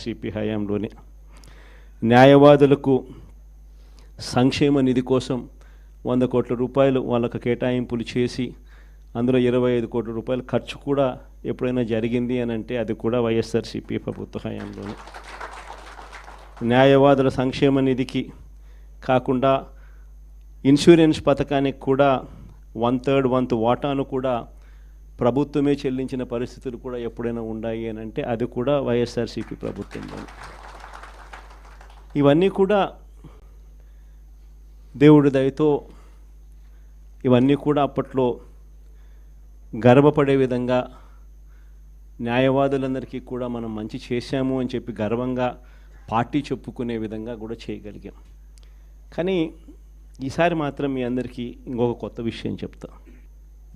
CP హయాంలోనే న్యాయవాదులకు సంక్షేమ నిధి కోసం 100 కోట్ల రూపాయలు వాళ్ళకు కేటాయింపులు చేసి అందులో 25 కోట్ల రూపాయలు ఖర్చు కూడా ఎప్పుడైనా జరిగింది అని అంటే అది కూడా వైఎస్ఆర్సీపీ ప్రభుత్వ హయాంలోనే. న్యాయవాదుల సంక్షేమ నిధికి కాకుండా ఇన్సూరెన్స్ పథకానికి కూడా 1/3 వంతు వాటాను కూడా ప్రభుత్వమే చెల్లించిన పరిస్థితులు కూడా ఎప్పుడైనా ఉన్నాయి అని అంటే అది కూడా వైఎస్ఆర్సీపీ ప్రభుత్వంలో. ఇవన్నీ కూడా దేవుడి దయతో ఇవన్నీ కూడా అప్పట్లో గర్వపడే విధంగా న్యాయవాదులందరికీ కూడా మనం మంచి చేశాము అని చెప్పి గర్వంగా పార్టీ చెప్పుకునే విధంగా కూడా చేయగలిగాం. కానీ ఈసారి మాత్రం మీ అందరికీ ఇంకొక కొత్త విషయం చెప్తా.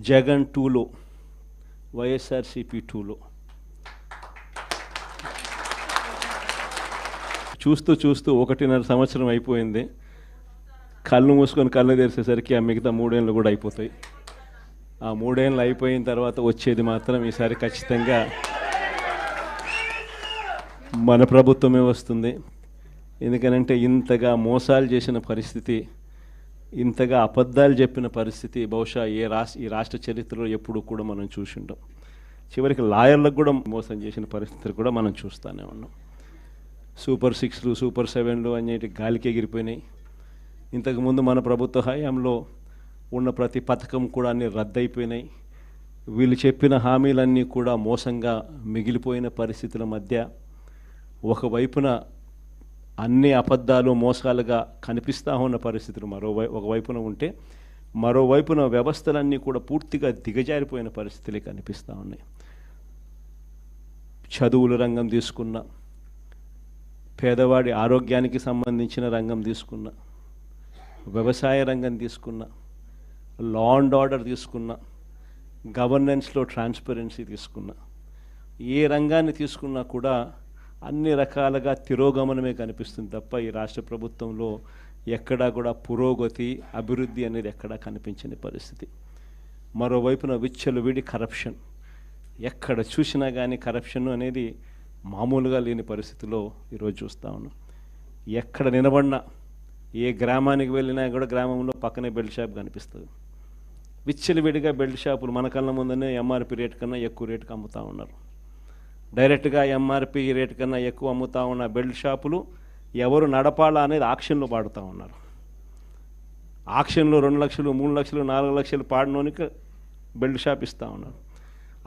జగన్ 2లో వైఎస్ఆర్సీపీ 2లో చూస్తూ 1.5 సంవత్సరం అయిపోయింది. కళ్ళు మూసుకొని కళ్ళు తెరిచేసరికి ఆ మిగతా 3 ఏళ్ళు కూడా అయిపోతాయి. ఆ 3 ఏళ్ళు అయిపోయిన తర్వాత వచ్చేది మాత్రం ఈసారి ఖచ్చితంగా మన ప్రభుత్వమే వస్తుంది. ఎందుకనంటే ఇంతగా మోసాలు చేసిన పరిస్థితి, ఇంతగా అబద్ధాలు చెప్పిన పరిస్థితి బహుశా ఈ రాష్ట్ర చరిత్రలో ఎప్పుడు కూడా మనం చూసింటాం. చివరికి లాయర్లకు కూడా మోసం చేసిన పరిస్థితులు కూడా మనం చూస్తూనే ఉన్నాం. సూపర్ 6లు సూపర్ 7లు అనేటి గాలికి ఎగిరిపోయినాయి. ఇంతకుముందు మన ప్రభుత్వ హయాంలో ఉన్న ప్రతి పథకం కూడా అన్నీ రద్దయిపోయినాయి. వీళ్ళు చెప్పిన హామీలన్నీ కూడా మోసంగా మిగిలిపోయిన పరిస్థితుల మధ్య ఒకవైపున అన్ని అబద్ధాలు మోసాలుగా కనిపిస్తూ ఉన్న పరిస్థితులు ఒకవైపున ఉంటే, మరోవైపున వ్యవస్థలన్నీ కూడా పూర్తిగా దిగజారిపోయిన పరిస్థితులే కనిపిస్తూ ఉన్నాయి. చదువుల రంగం తీసుకున్న, పేదవాడి ఆరోగ్యానికి సంబంధించిన రంగం తీసుకున్న, వ్యవసాయ రంగం తీసుకున్న, లా అండ్ ఆర్డర్ తీసుకున్న, గవర్నెన్స్లో ట్రాన్స్పరెన్సీ తీసుకున్న, ఏ రంగాన్ని తీసుకున్నా కూడా అన్ని రకాలుగా తిరోగమనమే కనిపిస్తుంది తప్ప ఈ రాష్ట్ర ప్రభుత్వంలో ఎక్కడా కూడా పురోగతి, అభివృద్ధి అనేది ఎక్కడా కనిపించని పరిస్థితి. మరోవైపున విచ్చలవిడి కరప్షన్, ఎక్కడ చూసినా కానీ కరప్షన్ అనేది మామూలుగా లేని పరిస్థితిలో ఈరోజు చూస్తూ ఉన్నాం. ఎక్కడ నిలబడినా, ఏ గ్రామానికి వెళ్ళినా కూడా గ్రామంలో పక్కనే బెల్ట్ షాప్ కనిపిస్తుంది. విచ్చలవిడిగా బెల్ట్ షాపులు మన కళ్ళ ముందనే ఎంఆర్పి రేట్ కన్నా ఎక్కువ రేటుకి అమ్ముతూ ఉన్నారు. డైరెక్ట్గా ఎంఆర్పి రేట్ కన్నా ఎక్కువ అమ్ముతూ ఉన్న బెల్ట్ షాపులు ఎవరు నడపాలా అనేది ఆక్షన్లో పాడుతూ ఉన్నారు. ఆక్షన్లో 2 లక్షలు 3 లక్షలు 4 లక్షలు పాడినోనికి బెల్ట్ షాప్ ఇస్తూ ఉన్నారు.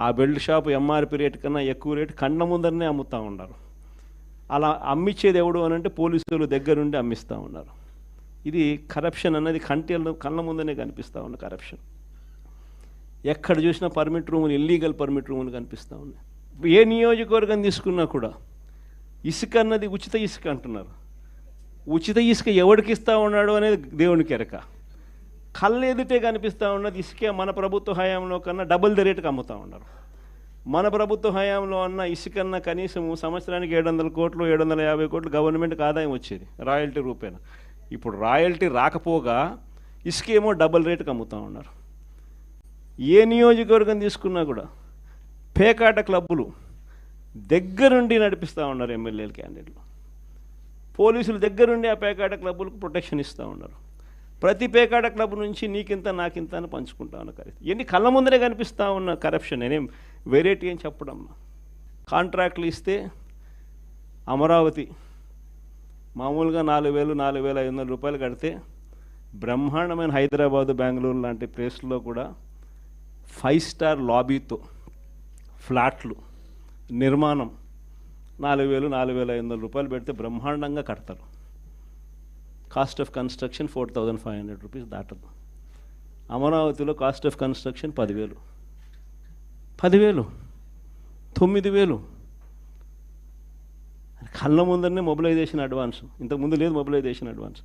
ఆ బెల్ట్ షాప్ ఎంఆర్పి రేట్ కన్నా ఎక్కువ రేటు కళ్ళ ముందరనే అమ్ముతూ ఉన్నారు. అలా అమ్మిచ్చేది ఎవడు అని అంటే పోలీసులు దగ్గరుండి అమ్మిస్తూ ఉన్నారు. ఇది కరప్షన్ అన్నది కళ్ళ ముందనే కనిపిస్తూ ఉన్న కరప్షన్. ఎక్కడ చూసినా పర్మిట్ రూములు, ఇల్లీగల్ పర్మిట్ రూములు కనిపిస్తూ ఉన్నాయి. ఏ నియోజకవర్గం తీసుకున్నా కూడా ఇసుక అన్నది ఉచిత ఇసుక అంటున్నారు. ఉచిత ఇసుక ఎవరికి ఇస్తూ ఉన్నాడు అనేది దేవునికి ఎరక. కళ్ళు ఎదుటే కనిపిస్తూ ఉన్నది ఇసుకే మన ప్రభుత్వ హయాంలో కన్నా డబుల్ ద రేటుకి అమ్ముతూ ఉన్నారు. మన ప్రభుత్వ హయాంలో అన్న ఇసుకన్నా కనీసం సంవత్సరానికి 700 కోట్లు 750 కోట్లు గవర్నమెంట్కి ఆదాయం వచ్చేది రాయల్టీ రూపేణ. ఇప్పుడు రాయల్టీ రాకపోగా ఇసుకేమో డబుల్ రేటుకి అమ్ముతూ ఉన్నారు. ఏ నియోజకవర్గం తీసుకున్నా కూడా పేకాట క్లబ్బులు దగ్గరుండి నడిపిస్తూ ఉన్నారు ఎమ్మెల్యేలు, క్యాండిడేట్లు. పోలీసులు దగ్గరుండి ఆ పేకాట క్లబ్బులకు ప్రొటెక్షన్ ఇస్తూ ఉన్నారు. ప్రతి పేకాట క్లబ్ నుంచి నీకింత నాకింత అని పంచుకుంటా ఉన్న కరెక్ట్. ఎన్ని కళ్ళ ముందరే కనిపిస్తూ ఉన్న కరప్షన్. నేనేం వెరైటీ అని చెప్పడం. కాంట్రాక్ట్లు ఇస్తే అమరావతి మామూలుగా 4,500 రూపాయలు కడితే బ్రహ్మాండమైన హైదరాబాదు, బెంగళూరు లాంటి ప్లేస్లో కూడా 5 స్టార్ లాబీతో ఫ్లాట్లు నిర్మాణం 4,500 రూపాయలు పెడితే బ్రహ్మాండంగా కడతారు. కాస్ట్ ఆఫ్ కన్స్ట్రక్షన్ 4,500 రూపీస్ దాటదు. అమరావతిలో కాస్ట్ ఆఫ్ కన్స్ట్రక్షన్ 10,000, 9,000. కళ్ళ ముందరనే మొబిలైజేషన్ అడ్వాన్స్. ఇంతకుముందు లేదు మొబిలైజేషన్ అడ్వాన్స్.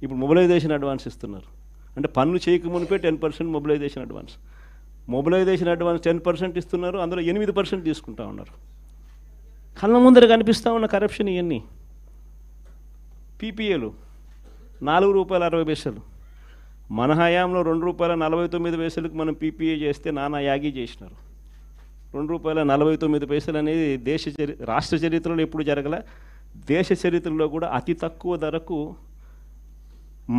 ఇప్పుడు మొబిలైజేషన్ అడ్వాన్స్ ఇస్తున్నారు. అంటే పనులు చేయకమునిపే 10% మొబిలైజేషన్ అడ్వాన్స్. మొబిలైజేషన్ అడ్వాన్స్ 10% ఇస్తున్నారు, అందులో 8% తీసుకుంటా ఉన్నారు. కళ్ళ ముందర కనిపిస్తూ ఉన్న కరప్షన్ ఇవన్నీ. పీపీఏలు ₹4.60. మన హయాంలో ₹2.49 మనం పీపీఏ చేస్తే నానా యాగి చేసినారు. ₹2.49 అనేది రాష్ట్ర చరిత్రలో ఎప్పుడు జరగలే. దేశ చరిత్రలో కూడా అతి తక్కువ ధరకు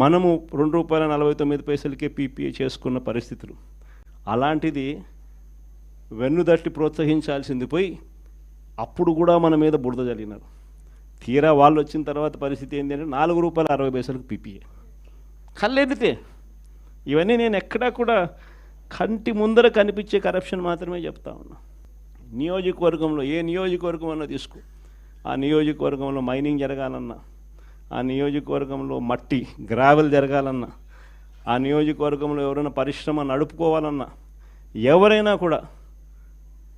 మనము ₹2.49కే పీపీఏ చేసుకున్న పరిస్థితులు. అలాంటిది వెన్నుదట్టి ప్రోత్సహించాల్సింది పోయి అప్పుడు కూడా మన మీద బురద జల్లినారు. తీరా వాళ్ళు వచ్చిన తర్వాత పరిస్థితి ఏంటి అంటే ₹4.60 పీపీఏ. కళ్ళెదితే ఇవన్నీ నేను ఎక్కడా కూడా కంటి ముందర కనిపించే కరప్షన్ మాత్రమే చెప్తా ఉన్నా. నియోజకవర్గంలో ఏ నియోజకవర్గం అన్నా తీసుకో, ఆ నియోజకవర్గంలో మైనింగ్ జరగాలన్నా, ఆ నియోజకవర్గంలో మట్టి గ్రావెల్ జరగాలన్నా, ఆ నియోజకవర్గంలో ఎవరైనా పరిశ్రమ నడుపుకోవాలన్నా ఎవరైనా కూడా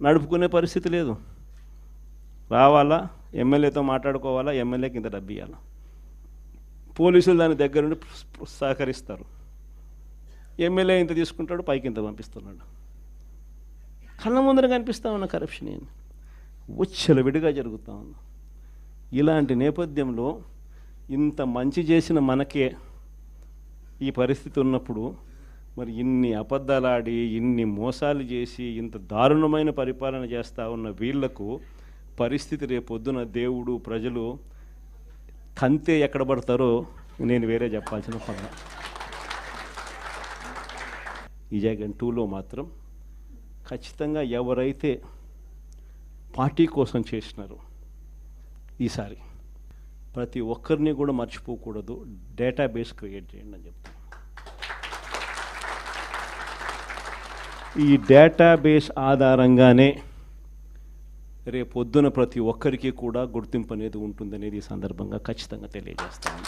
నడుపుకునే పరిస్థితి లేదు. రావాలా, ఎమ్మెల్యేతో మాట్లాడుకోవాలా, ఎమ్మెల్యేకి ఇంత డబ్బు ఇవ్వాలా, పోలీసులు దాని దగ్గరుండి సహకరిస్తారు. ఎమ్మెల్యే ఇంత తీసుకుంటాడు, పైకి ఇంత పంపిస్తున్నాడు. కళ్ళ ముందర కనిపిస్తూ ఉన్న కరప్షన్ ఏంది విడిగా జరుగుతూ ఉంది. ఇలాంటి నేపథ్యంలో ఇంత మంచి చేసిన మనకే ఈ పరిస్థితి ఉన్నప్పుడు మరి ఇన్ని అబద్ధాలాడి, ఇన్ని మోసాలు చేసి, ఇంత దారుణమైన పరిపాలన చేస్తూ ఉన్న వీళ్లకు పరిస్థితి రేపొద్దున దేవుడు, ప్రజలు కంతే ఎక్కడ పడతారో నేను వేరే చెప్పాల్సిన పని. ఈ జగన్ 2లో మాత్రం ఖచ్చితంగా ఎవరైతే పార్టీ కోసం చేసినారో ఈసారి ప్రతి ఒక్కరిని కూడా మర్చిపోకూడదు, డేటాబేస్ క్రియేట్ చేయండి అని చెప్తాను. ఈ డేటాబేస్ ఆధారంగానే రేపొద్దున ప్రతి ఒక్కరికి కూడా గుర్తింపు అనేది ఉంటుందనేది ఈ సందర్భంగా ఖచ్చితంగా తెలియజేస్తాను.